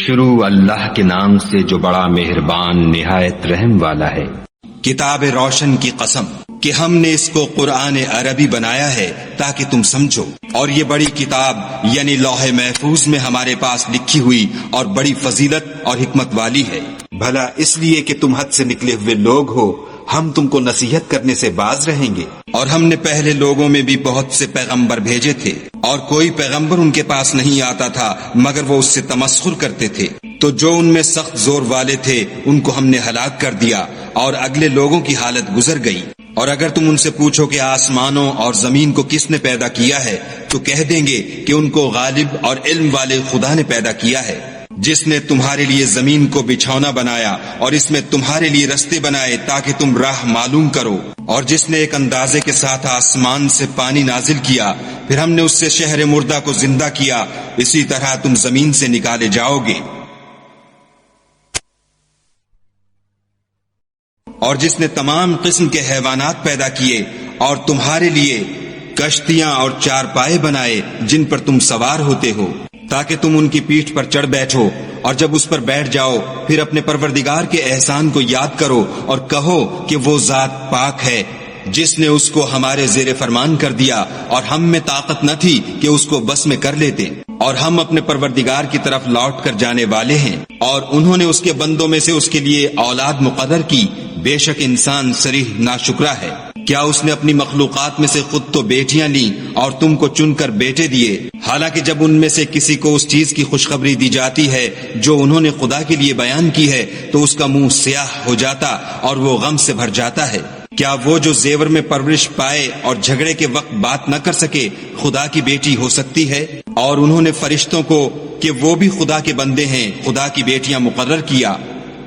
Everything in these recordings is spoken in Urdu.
شروع اللہ کے نام سے جو بڑا مہربان نہایت رحم والا ہے۔ کتاب روشن کی قسم کہ ہم نے اس کو قرآن عربی بنایا ہے تاکہ تم سمجھو، اور یہ بڑی کتاب یعنی لوح محفوظ میں ہمارے پاس لکھی ہوئی اور بڑی فضیلت اور حکمت والی ہے۔ بھلا اس لیے کہ تم حد سے نکلے ہوئے لوگ ہو، ہم تم کو نصیحت کرنے سے باز رہیں گے۔ اور ہم نے پہلے لوگوں میں بھی بہت سے پیغمبر بھیجے تھے، اور کوئی پیغمبر ان کے پاس نہیں آتا تھا مگر وہ اس سے تمسخر کرتے تھے، تو جو ان میں سخت زور والے تھے ان کو ہم نے ہلاک کر دیا، اور اگلے لوگوں کی حالت گزر گئی۔ اور اگر تم ان سے پوچھو کہ آسمانوں اور زمین کو کس نے پیدا کیا ہے، تو کہہ دیں گے کہ ان کو غالب اور علم والے خدا نے پیدا کیا ہے، جس نے تمہارے لیے زمین کو بچھونا بنایا اور اس میں تمہارے لیے رستے بنائے تاکہ تم راہ معلوم کرو، اور جس نے ایک اندازے کے ساتھ آسمان سے پانی نازل کیا، پھر ہم نے اس سے شہر مردہ کو زندہ کیا، اسی طرح تم زمین سے نکالے جاؤ گے۔ اور جس نے تمام قسم کے حیوانات پیدا کیے اور تمہارے لیے کشتیاں اور چارپائے بنائے جن پر تم سوار ہوتے ہو تاکہ تم ان کی پیٹھ پر چڑھ بیٹھو، اور جب اس پر بیٹھ جاؤ پھر اپنے پروردگار کے احسان کو یاد کرو اور کہو کہ وہ ذات پاک ہے جس نے اس کو ہمارے زیر فرمان کر دیا اور ہم میں طاقت نہ تھی کہ اس کو بس میں کر لیتے، اور ہم اپنے پروردگار کی طرف لوٹ کر جانے والے ہیں، اور انہوں نے اس کے بندوں میں سے اس کے لیے اولاد مقرر کی، بے شک انسان صریح ناشکرا ہے۔ کیا اس نے اپنی مخلوقات میں سے خود تو بیٹیاں لیں اور تم کو چن کر بیٹے دیے، حالانکہ جب ان میں سے کسی کو اس چیز کی خوشخبری دی جاتی ہے جو انہوں نے خدا کے لیے بیان کی ہے تو اس کا منہ سیاہ ہو جاتا اور وہ غم سے بھر جاتا ہے۔ کیا وہ جو زیور میں پرورش پائے اور جھگڑے کے وقت بات نہ کر سکے خدا کی بیٹی ہو سکتی ہے؟ اور انہوں نے فرشتوں کو کہ وہ بھی خدا کے بندے ہیں خدا کی بیٹیاں مقرر کیا،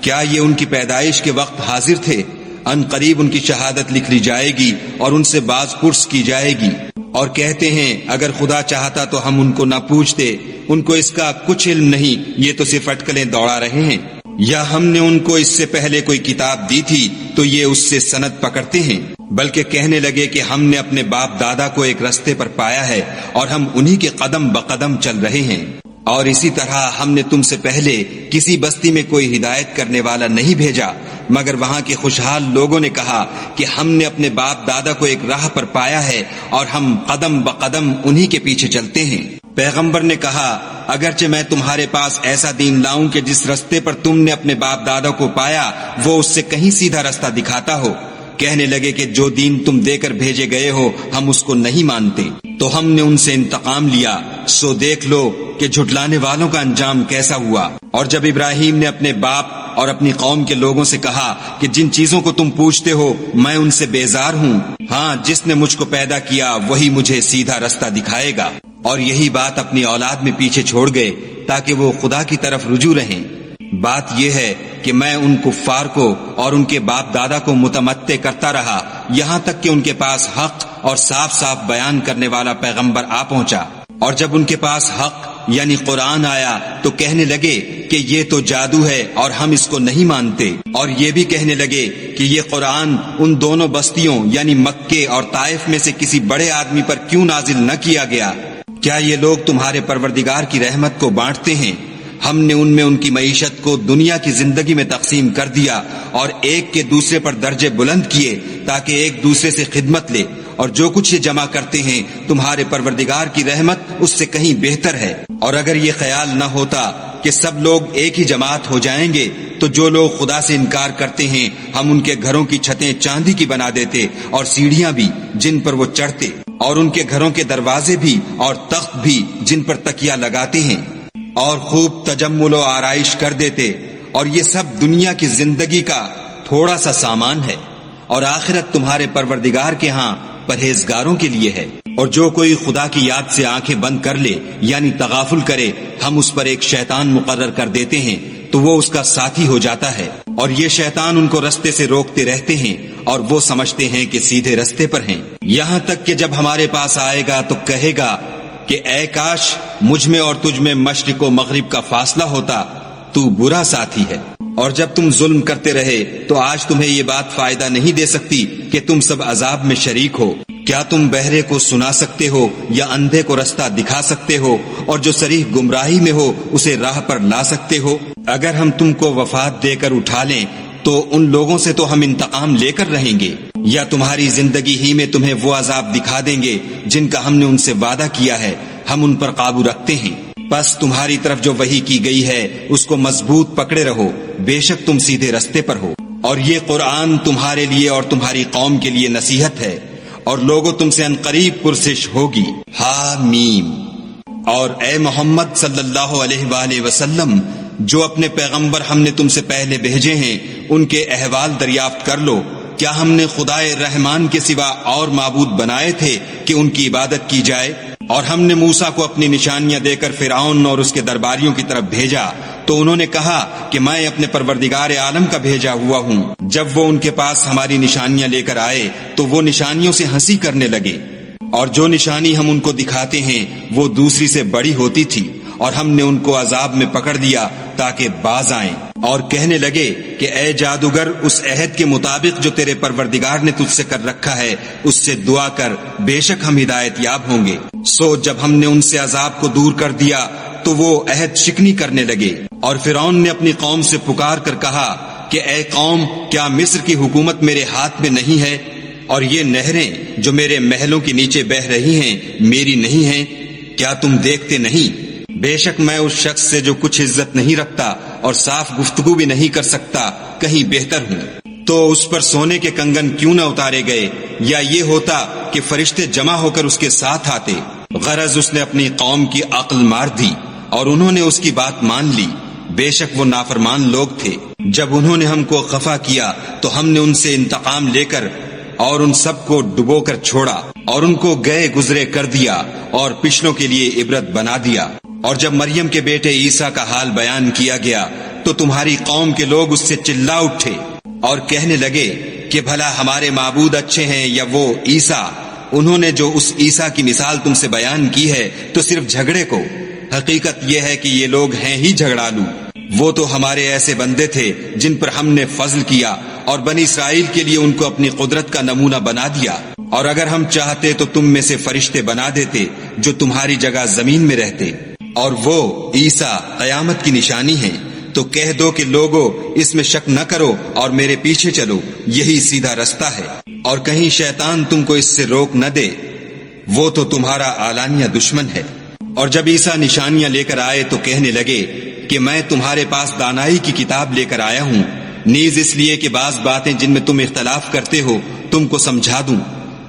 کیا یہ ان کی پیدائش کے وقت حاضر تھے؟ ان قریب ان کی شہادت لکھ لی جائے گی اور ان سے باز پرس کی جائے گی، اور کہتے ہیں اگر خدا چاہتا تو ہم ان کو نہ پوچھتے، ان کو اس کا کچھ علم نہیں، یہ تو صرف اٹکلیں دوڑا رہے ہیں۔ یا ہم نے ان کو اس سے پہلے کوئی کتاب دی تھی تو یہ اس سے سند پکڑتے ہیں، بلکہ کہنے لگے کہ ہم نے اپنے باپ دادا کو ایک رستے پر پایا ہے اور ہم انہی کے قدم بقدم چل رہے ہیں۔ اور اسی طرح ہم نے تم سے پہلے کسی بستی میں کوئی ہدایت کرنے والا نہیں بھیجا مگر وہاں کے خوشحال لوگوں نے کہا کہ ہم نے اپنے باپ دادا کو ایک راہ پر پایا ہے اور ہم قدم بقدم انہی کے پیچھے چلتے ہیں۔ پیغمبر نے کہا اگرچہ میں تمہارے پاس ایسا دین لاؤں کہ جس رستے پر تم نے اپنے باپ دادا کو پایا وہ اس سے کہیں سیدھا رستہ دکھاتا ہو، کہنے لگے کہ جو دین تم دے کر بھیجے گئے ہو ہم اس کو نہیں مانتے، تو ہم نے ان سے انتقام لیا، سو دیکھ لو کہ جھٹلانے والوں کا انجام کیسا ہوا۔ اور جب ابراہیم نے اپنے باپ اور اپنی قوم کے لوگوں سے کہا کہ جن چیزوں کو تم پوچھتے ہو میں ان سے بیزار ہوں، ہاں جس نے مجھ کو پیدا کیا وہی مجھے سیدھا رستہ دکھائے گا، اور یہی بات اپنی اولاد میں پیچھے چھوڑ گئے تاکہ وہ خدا کی طرف رجوع رہیں۔ بات یہ ہے کہ میں ان کفار کو اور ان کے باپ دادا کو متمتع کرتا رہا یہاں تک کہ ان کے پاس حق اور صاف صاف بیان کرنے والا پیغمبر آ پہنچا، اور جب ان کے پاس حق یعنی قرآن آیا تو کہنے لگے کہ یہ تو جادو ہے اور ہم اس کو نہیں مانتے، اور یہ بھی کہنے لگے کہ یہ قرآن ان دونوں بستیوں یعنی مکے اور طائف میں سے کسی بڑے آدمی پر کیوں نازل نہ کیا گیا؟ کیا یہ لوگ تمہارے پروردگار کی رحمت کو بانٹتے ہیں؟ ہم نے ان میں ان کی معیشت کو دنیا کی زندگی میں تقسیم کر دیا اور ایک کے دوسرے پر درجے بلند کیے تاکہ ایک دوسرے سے خدمت لے، اور جو کچھ یہ جمع کرتے ہیں تمہارے پروردگار کی رحمت اس سے کہیں بہتر ہے۔ اور اگر یہ خیال نہ ہوتا کہ سب لوگ ایک ہی جماعت ہو جائیں گے تو جو لوگ خدا سے انکار کرتے ہیں ہم ان کے گھروں کی چھتیں چاندی کی بنا دیتے اور سیڑھیاں بھی جن پر وہ چڑھتے، اور ان کے گھروں کے دروازے بھی اور تخت بھی جن پر تکیہ لگاتے ہیں، اور خوب تجمل و آرائش کر دیتے، اور یہ سب دنیا کی زندگی کا تھوڑا سا سامان ہے، اور آخرت تمہارے پروردگار کے ہاں پرہیزگاروں کے لیے ہے۔ اور جو کوئی خدا کی یاد سے آنکھیں بند کر لے یعنی تغافل کرے ہم اس پر ایک شیطان مقرر کر دیتے ہیں تو وہ اس کا ساتھی ہو جاتا ہے، اور یہ شیطان ان کو رستے سے روکتے رہتے ہیں اور وہ سمجھتے ہیں کہ سیدھے رستے پر ہیں، یہاں تک کہ جب ہمارے پاس آئے گا تو کہے گا کہ اے کاش مجھ میں اور تجھ میں مشرق و مغرب کا فاصلہ ہوتا، تو برا ساتھی ہے۔ اور جب تم ظلم کرتے رہے تو آج تمہیں یہ بات فائدہ نہیں دے سکتی کہ تم سب عذاب میں شریک ہو۔ کیا تم بہرے کو سنا سکتے ہو یا اندھے کو رستہ دکھا سکتے ہو اور جو صریح گمراہی میں ہو اسے راہ پر لا سکتے ہو؟ اگر ہم تم کو وفات دے کر اٹھا لیں تو ان لوگوں سے تو ہم انتقام لے کر رہیں گے، یا تمہاری زندگی ہی میں تمہیں وہ عذاب دکھا دیں گے جن کا ہم نے ان سے وعدہ کیا ہے، ہم ان پر قابو رکھتے ہیں۔ بس تمہاری طرف جو وحی کی گئی ہے اس کو مضبوط پکڑے رہو، بے شک تم سیدھے رستے پر ہو۔ اور یہ قرآن تمہارے لیے اور تمہاری قوم کے لیے نصیحت ہے، اور لوگوں تم سے عنقریب پرسش ہوگی۔ حامیم۔ اور اے محمد صلی اللہ علیہ وآلہ وسلم، جو اپنے پیغمبر ہم نے تم سے پہلے بھیجے ہیں ان کے احوال دریافت کر لو۔ کیا ہم نے خدائے رحمان کے سوا اور معبود بنائے تھے کہ ان کی عبادت کی جائے؟ اور ہم نے موسیٰ کو اپنی نشانیاں دے کر فرعون اور اس کے درباریوں کی طرف بھیجا تو انہوں نے کہا کہ میں اپنے پروردگار عالم کا بھیجا ہوا ہوں۔ جب وہ ان کے پاس ہماری نشانیاں لے کر آئے تو وہ نشانیوں سے ہنسی کرنے لگے، اور جو نشانی ہم ان کو دکھاتے ہیں وہ دوسری سے بڑی ہوتی تھی، اور ہم نے ان کو عذاب میں پکڑ دیا تاکہ باز آئیں، اور کہنے لگے کہ اے جادوگر، اس عہد کے مطابق جو تیرے پروردگار نے تجھ سے کر رکھا ہے اس سے دعا کر، بے شک ہم ہدایت یاب ہوں گے۔ سو جب ہم نے ان سے عذاب کو دور کر دیا تو وہ عہد شکنی کرنے لگے، اور فرعون نے اپنی قوم سے پکار کر کہا کہ اے قوم، کیا مصر کی حکومت میرے ہاتھ میں نہیں ہے، اور یہ نہریں جو میرے محلوں کے نیچے بہہ رہی ہیں میری نہیں ہیں؟ کیا تم دیکھتے نہیں؟ بے شک میں اس شخص سے جو کچھ عزت نہیں رکھتا اور صاف گفتگو بھی نہیں کر سکتا کہیں بہتر ہوں۔ تو اس پر سونے کے کنگن کیوں نہ اتارے گئے، یا یہ ہوتا کہ فرشتے جمع ہو کر اس کے ساتھ آتے؟ غرض اس نے اپنی قوم کی عقل مار دی اور انہوں نے اس کی بات مان لی، بے شک وہ نافرمان لوگ تھے۔ جب انہوں نے ہم کو خفا کیا تو ہم نے ان سے انتقام لے کر اور ان سب کو ڈبو کر چھوڑا، اور ان کو گئے گزرے کر دیا اور پچھلوں کے لیے عبرت بنا دیا۔ اور جب مریم کے بیٹے عیسیٰ کا حال بیان کیا گیا تو تمہاری قوم کے لوگ اس سے چلا اٹھے اور کہنے لگے کہ بھلا ہمارے معبود اچھے ہیں یا وہ عیسیٰ؟ انہوں نے جو اس عیسیٰ کی مثال تم سے بیان کی ہے تو صرف جھگڑے کو۔ حقیقت یہ ہے کہ یہ لوگ ہیں ہی جھگڑالو۔ وہ تو ہمارے ایسے بندے تھے جن پر ہم نے فضل کیا، اور بنی اسرائیل کے لیے ان کو اپنی قدرت کا نمونہ بنا دیا، اور اگر ہم چاہتے تو تم میں سے فرشتے بنا دیتے جو تمہاری جگہ زمین میں رہتے۔ اور وہ عیسیٰ قیامت کی نشانی ہیں، تو کہہ دو کہ لوگو اس میں شک نہ کرو اور میرے پیچھے چلو، یہی سیدھا رستہ ہے، اور کہیں شیطان تم کو اس سے روک نہ دے، وہ تو تمہارا اعلانیہ دشمن ہے۔ اور جب عیسیٰ نشانیاں لے کر آئے تو کہنے لگے کہ میں تمہارے پاس دانائی کی کتاب لے کر آیا ہوں، نیز اس لیے کہ بعض باتیں جن میں تم اختلاف کرتے ہو تم کو سمجھا دوں،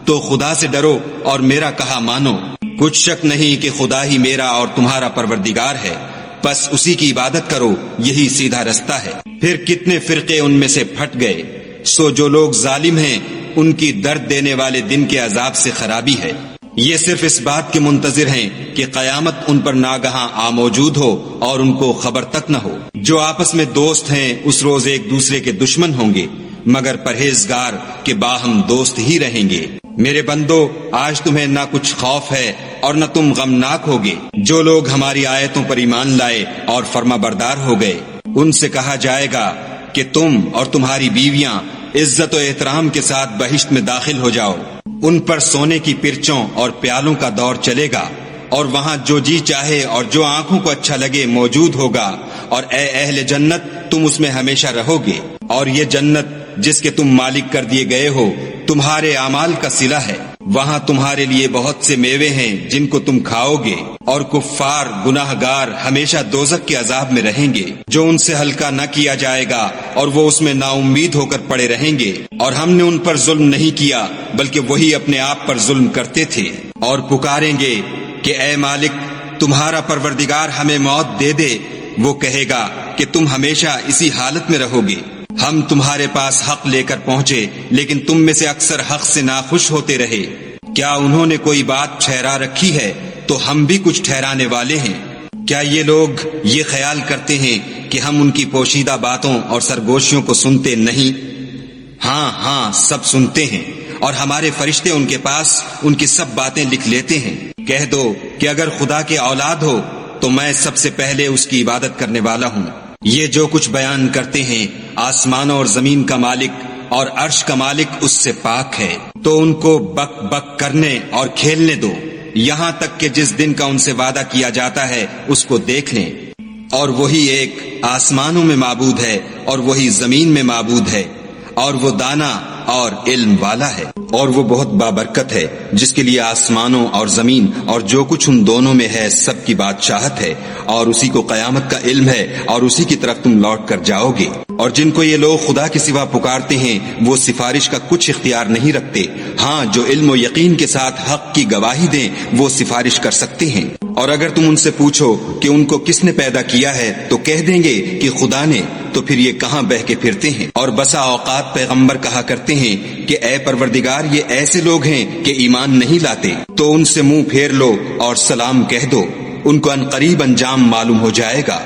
تو خدا سے ڈرو اور میرا کہا مانو۔ کچھ شک نہیں کہ خدا ہی میرا اور تمہارا پروردگار ہے، بس اسی کی عبادت کرو، یہی سیدھا رستہ ہے۔ پھر کتنے فرقے ان میں سے پھٹ گئے۔ سو جو لوگ ظالم ہیں ان کی درد دینے والے دن کے عذاب سے خرابی ہے۔ یہ صرف اس بات کے منتظر ہیں کہ قیامت ان پر ناگہاں آ موجود ہو اور ان کو خبر تک نہ ہو۔ جو آپس میں دوست ہیں اس روز ایک دوسرے کے دشمن ہوں گے، مگر پرہیزگار کے باہم دوست ہی رہیں گے۔ میرے بندو، آج تمہیں نہ کچھ خوف ہے اور نہ تم غمناک ہوگے۔ جو لوگ ہماری آیتوں پر ایمان لائے اور فرما بردار ہو گئے، ان سے کہا جائے گا کہ تم اور تمہاری بیویاں عزت و احترام کے ساتھ بہشت میں داخل ہو جاؤ۔ ان پر سونے کی پرچوں اور پیالوں کا دور چلے گا، اور وہاں جو جی چاہے اور جو آنکھوں کو اچھا لگے موجود ہوگا، اور اے اہل جنت، تم اس میں ہمیشہ رہو گے۔ اور یہ جنت جس کے تم مالک کر دیے گئے ہو تمہارے اعمال کا صلہ ہے، وہاں تمہارے لیے بہت سے میوے ہیں جن کو تم کھاؤ گے، اور کفار گناہ گار ہمیشہ دوزخ کے عذاب میں رہیں گے جو ان سے ہلکا نہ کیا جائے گا، اور وہ اس میں نا امید ہو کر پڑے رہیں گے۔ اور ہم نے ان پر ظلم نہیں کیا بلکہ وہی اپنے آپ پر ظلم کرتے تھے، اور پکاریں گے کہ اے مالک تمہارا پروردگار ہمیں موت دے دے۔ وہ کہے گا کہ تم ہمیشہ اسی حالت میں رہو گے، ہم تمہارے پاس حق لے کر پہنچے لیکن تم میں سے اکثر حق سے ناخوش ہوتے رہے۔ کیا انہوں نے کوئی بات ٹھہرا رکھی ہے تو ہم بھی کچھ ٹھہرانے والے ہیں۔ کیا یہ لوگ یہ خیال کرتے ہیں کہ ہم ان کی پوشیدہ باتوں اور سرگوشیوں کو سنتے نہیں؟ ہاں ہاں، سب سنتے ہیں، اور ہمارے فرشتے ان کے پاس ان کی سب باتیں لکھ لیتے ہیں۔ کہہ دو کہ اگر خدا کے اولاد ہو تو میں سب سے پہلے اس کی عبادت کرنے والا ہوں۔ یہ جو کچھ بیان کرتے ہیں آسمانوں اور زمین کا مالک اور عرش کا مالک اس سے پاک ہے، تو ان کو بک بک کرنے اور کھیلنے دو، یہاں تک کہ جس دن کا ان سے وعدہ کیا جاتا ہے اس کو دیکھ لیں۔ اور وہی ایک آسمانوں میں معبود ہے اور وہی زمین میں معبود ہے، اور وہ دانا اور علم والا ہے، اور وہ بہت بابرکت ہے، جس کے لیے آسمانوں اور زمین اور جو کچھ ان دونوں میں ہے سب کی بادشاہت ہے، اور اسی کو قیامت کا علم ہے، اور اسی کی طرف تم لوٹ کر جاؤ گے۔ اور جن کو یہ لوگ خدا کے سوا پکارتے ہیں وہ سفارش کا کچھ اختیار نہیں رکھتے، ہاں جو علم و یقین کے ساتھ حق کی گواہی دیں وہ سفارش کر سکتے ہیں۔ اور اگر تم ان سے پوچھو کہ ان کو کس نے پیدا کیا ہے تو کہہ دیں گے کہ خدا نے، تو پھر یہ کہاں بہہ کے پھرتے ہیں۔ اور بسا اوقات پیغمبر کہا کرتے ہیں کہ اے پروردگار یہ ایسے لوگ ہیں کہ ایمان نہیں لاتے، تو ان سے منہ پھیر لو اور سلام کہہ دو، ان کو عنقریب انجام معلوم ہو جائے گا۔